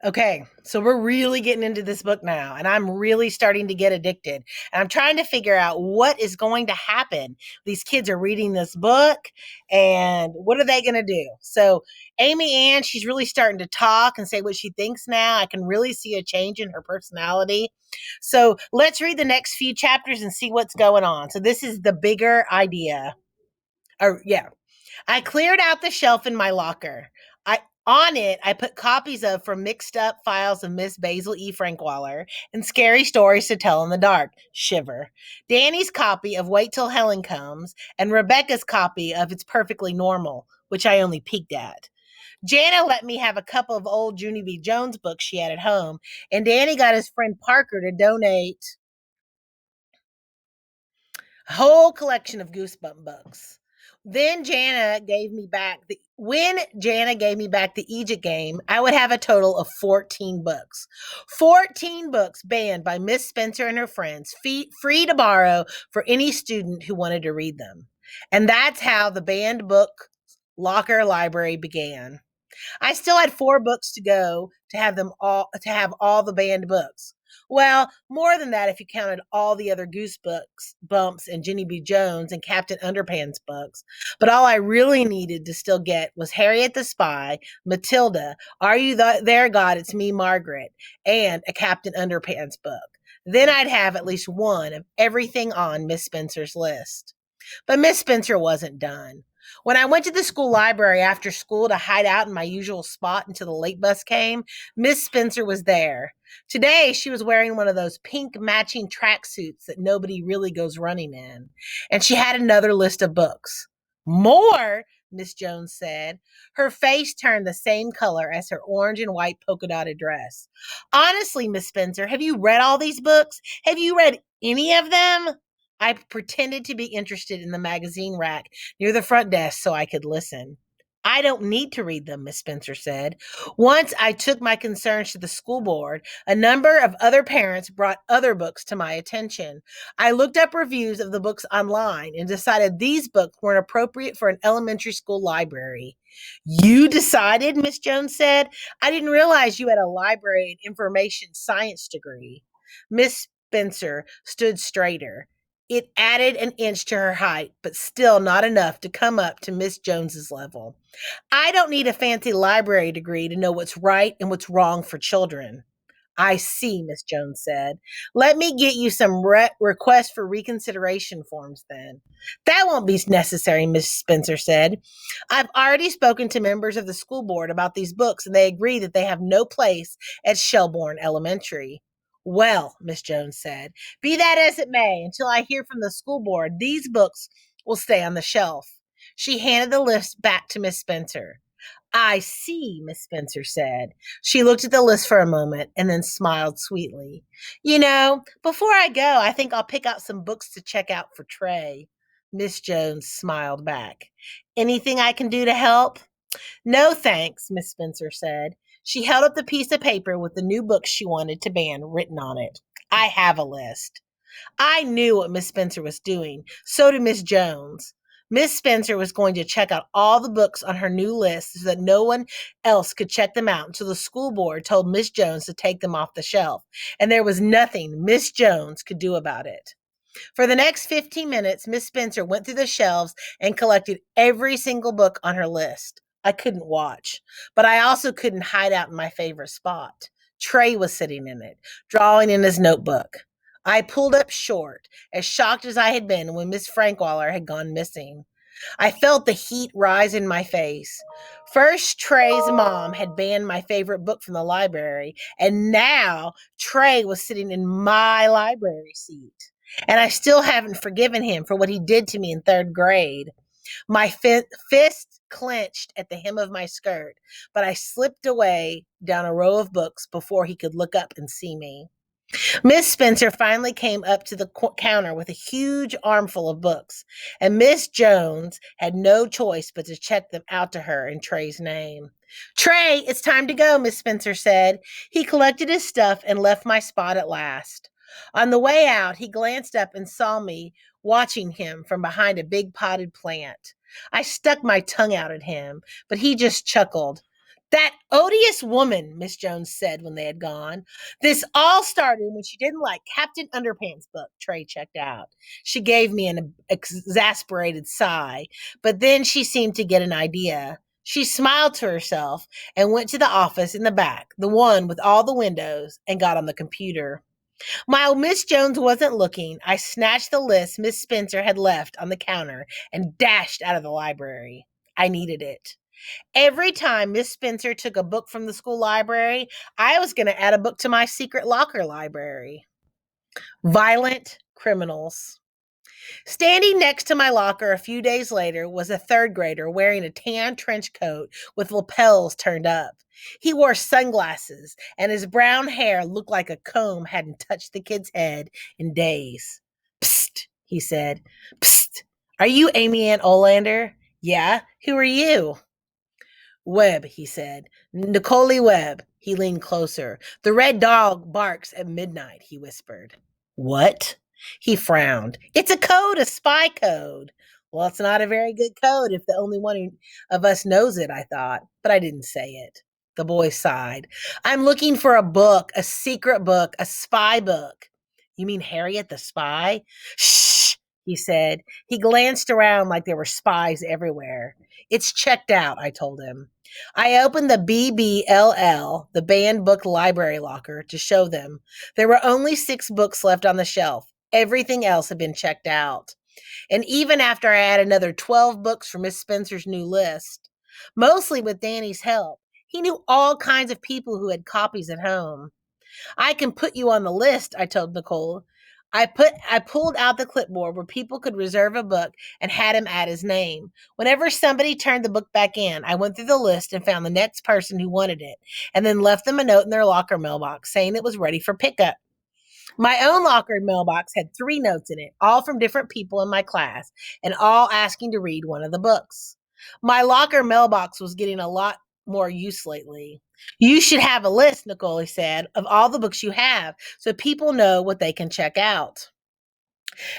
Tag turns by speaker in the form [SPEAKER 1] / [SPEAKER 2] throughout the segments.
[SPEAKER 1] Okay, so we're really getting into this book now, and I'm really starting to get addicted. And I'm trying to figure out what is going to happen. These kids are reading this book, and what are they going to do? So, Amy Ann, she's really starting to talk and say what she thinks now. I can really see a change in her personality. So, let's read the next few chapters and see what's going on. So, this is the bigger idea. Or, yeah. I cleared out the shelf in my locker. On it, I put copies of From Mixed Up Files of Miss Basil E. Frankwaller and Scary Stories to Tell in the Dark, Shiver. Danny's copy of Wait Till Helen Comes, and Rebecca's copy of It's Perfectly Normal, which I only peeked at. Jana let me have a couple of old Junie B. Jones books she had at home, and Danny got his friend Parker to donate a whole collection of Goosebump books. When Jana gave me back the Egypt game, I would have a total of 14 books. 14 books banned by Miss Spencer and her friends, free to borrow for any student who wanted to read them. And that's how the banned book locker library began. I still had 4 books to go to have all the banned books. Well, more than that if you counted all the other Goose books, Bumps, and Jenny B. Jones and Captain Underpants books. But all I really needed to still get was Harriet the Spy, Matilda, Are You There, God? It's Me, Margaret, and a Captain Underpants book. Then I'd have at least one of everything on Miss Spencer's list. But Miss Spencer wasn't done. When I went to the school library after school to hide out in my usual spot until the late bus came, Miss Spencer was there. Today, she was wearing one of those pink matching tracksuits that nobody really goes running in. And she had another list of books. More, Miss Jones said. Her face turned the same color as her orange and white polka dotted dress. Honestly, Miss Spencer, have you read all these books? Have you read any of them? I pretended to be interested in the magazine rack near the front desk so I could listen. I don't need to read them, Miss Spencer said. Once I took my concerns to the school board, a number of other parents brought other books to my attention. I looked up reviews of the books online and decided these books weren't appropriate for an elementary school library. You decided, Miss Jones said. I didn't realize you had a library and information science degree. Miss Spencer stood straighter. It added an inch to her height, but still not enough to come up to Miss Jones's level. I don't need a fancy library degree to know what's right and what's wrong for children. I see, Miss Jones said. Let me get you some request for reconsideration forms then. That won't be necessary, Miss Spencer said. I've already spoken to members of the school board about these books, and they agree that they have no place at Shelbourne Elementary. Well, Miss Jones said, be that as it may, until I hear from the school board, these books will stay on the shelf. She handed the list back to Miss Spencer. I see, Miss Spencer said. She looked at the list for a moment and then smiled sweetly. You know, before I go, I think I'll pick out some books to check out for Trey. Miss Jones smiled back. Anything I can do to help? No thanks, Miss Spencer said. She held up the piece of paper with the new books she wanted to ban written on it. I have a list. I knew what Miss Spencer was doing. So did Miss Jones. Miss Spencer was going to check out all the books on her new list so that no one else could check them out until the school board told Miss Jones to take them off the shelf. And there was nothing Miss Jones could do about it. For the next 15 minutes, Miss Spencer went through the shelves and collected every single book on her list. I couldn't watch, but I also couldn't hide out in my favorite spot. Trey was sitting in it, drawing in his notebook. I pulled up short, as shocked as I had been when Miss Frankwaller had gone missing. I felt the heat rise in my face. First, Trey's mom had banned my favorite book from the library, and now Trey was sitting in my library seat. And I still haven't forgiven him for what he did to me in third grade. My fist clenched at the hem of my skirt, but I slipped away down a row of books before he could look up and see me. Miss Spencer finally came up to the counter with a huge armful of books, and Miss Jones had no choice but to check them out to her in Trey's name. Trey, it's time to go, Miss Spencer said. He collected his stuff and left my spot at last. On the way out, he glanced up and saw me watching him from behind a big potted plant. I stuck my tongue out at him, but he just chuckled. That odious woman, Miss Jones said when they had gone. This all started when she didn't like Captain Underpants' book. Trey checked out. She gave me an exasperated sigh, but then she seemed to get an idea. She smiled to herself and went to the office in the back, the one with all the windows, and got on the computer. While Miss Jones wasn't looking, I snatched the list Miss Spencer had left on the counter and dashed out of the library. I needed it. Every time Miss Spencer took a book from the school library, I was going to add a book to my secret locker library. Violent Criminals. Standing next to my locker a few days later was a third grader wearing a tan trench coat with lapels turned up. He wore sunglasses, and his brown hair looked like a comb hadn't touched the kid's head in days. Psst, he said. Psst, are you Amy Ann Olander? Yeah, who are you? Webb, he said. Nicole Webb. He leaned closer. The red dog barks at midnight, he whispered. What? He frowned. It's a code, a spy code. Well, it's not a very good code if the only one of us knows it, I thought, but I didn't say it. The boy sighed. I'm looking for a book, a secret book, a spy book. You mean Harriet the Spy? Shh, he said. He glanced around like there were spies everywhere. It's checked out, I told him. I opened the BBLL, the banned book library locker, to show them. There were only 6 books left on the shelf. Everything else had been checked out. And even after I had another 12 books for Miss Spencer's new list, mostly with Danny's help, he knew all kinds of people who had copies at home. I can put you on the list, I told Nicole. I pulled out the clipboard where people could reserve a book and had him add his name. Whenever somebody turned the book back in, I went through the list and found the next person who wanted it, and then left them a note in their locker mailbox saying it was ready for pickup. My own locker mailbox had 3 notes in it, all from different people in my class, and all asking to read one of the books. My locker mailbox was getting a lot more use lately. You should have a list, Nicole said, of all the books you have so people know what they can check out.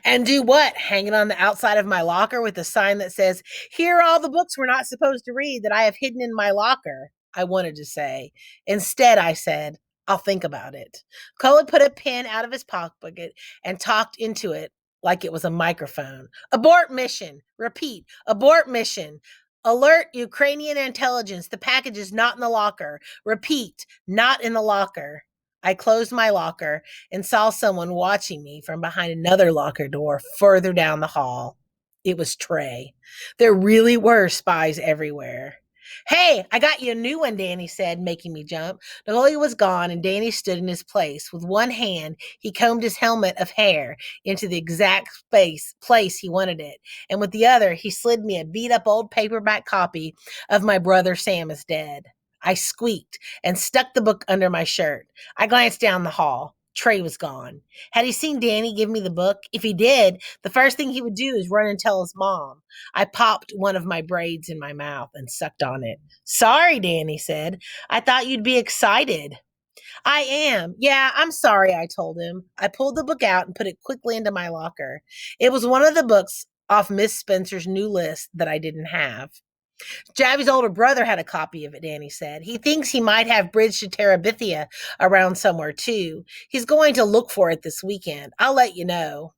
[SPEAKER 1] And do what? Hang it on the outside of my locker with a sign that says, here are all the books we're not supposed to read that I have hidden in my locker, I wanted to say. Instead, I said, I'll think about it. Cole put a pen out of his pocket and talked into it like it was a microphone. Abort mission. Repeat. Abort mission. Alert Ukrainian intelligence. The package is not in the locker. Repeat. Not in the locker. I closed my locker and saw someone watching me from behind another locker door further down the hall. It was Trey. There really were spies everywhere. Hey, I got you a new one, Danny said, making me jump. Nicole was gone, and Danny stood in his place. With one hand, he combed his helmet of hair into the exact place he wanted it, and with the other, he slid me a beat-up old paperback copy of My Brother Sam is Dead. I squeaked and stuck the book under my shirt. I glanced down the hall. Trey was gone. Had he seen Danny give me the book? If he did, the first thing he would do is run and tell his mom. I popped one of my braids in my mouth and sucked on it. Sorry, Danny said. I thought you'd be excited. I am. Yeah, I'm sorry, I told him. I pulled the book out and put it quickly into my locker. It was one of the books off Miss Spencer's new list that I didn't have. Javi's older brother had a copy of it, Danny said. He thinks he might have Bridge to Terabithia around somewhere, too. He's going to look for it this weekend. I'll let you know.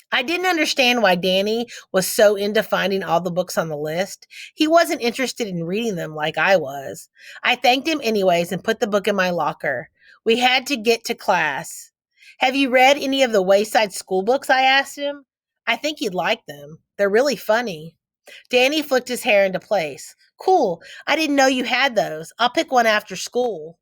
[SPEAKER 1] I didn't understand why Danny was so into finding all the books on the list. He wasn't interested in reading them like I was. I thanked him anyways and put the book in my locker. We had to get to class. Have you read any of the Wayside School books? I asked him. I think you'd like them. They're really funny. Danny flicked his hair into place. Cool. I didn't know you had those. I'll pick one after school.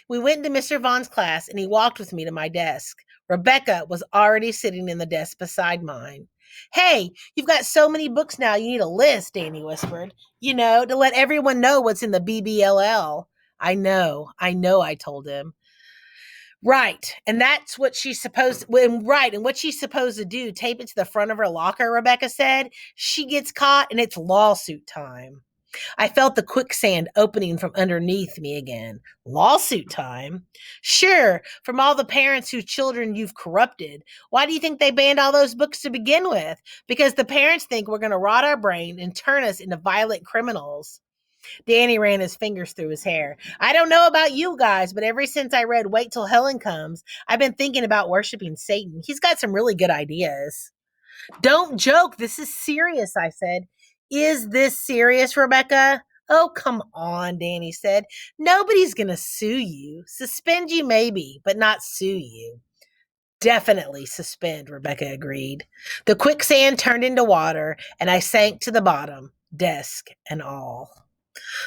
[SPEAKER 1] We went into Mr. Vaughn's class, and he walked with me to my desk. Rebecca was already sitting in the desk beside mine. Hey, you've got so many books now, you need a list, Danny whispered. You know, to let everyone know what's in the BBLL. I know, I told him. Right, and that's what she's supposed and what she's supposed to do, tape it to the front of her locker, Rebecca said. She gets caught and it's lawsuit time. I felt the quicksand opening from underneath me again. Lawsuit time? Sure, from all the parents whose children you've corrupted. Why do you think they banned all those books to begin with? Because the parents think we're going to rot our brain and turn us into violent criminals. Danny ran his fingers through his hair. I don't know about you guys, but ever since I read Wait Till Helen Comes, I've been thinking about worshiping Satan. He's got some really good ideas. Don't joke. This is serious, I said. Is this serious, Rebecca? Oh, come on, Danny said. Nobody's going to sue you. Suspend you, maybe, but not sue you. Definitely suspend, Rebecca agreed. The quicksand turned into water, and I sank to the bottom, desk and all.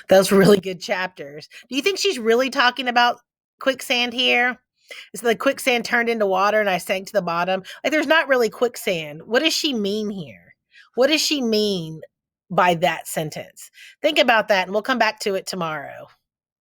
[SPEAKER 1] Those were really good chapters. Do you think she's really talking about quicksand here? It's like quicksand turned into water and I sank to the bottom. Like there's not really quicksand. What does she mean here? What does she mean by that sentence? Think about that and we'll come back to it tomorrow.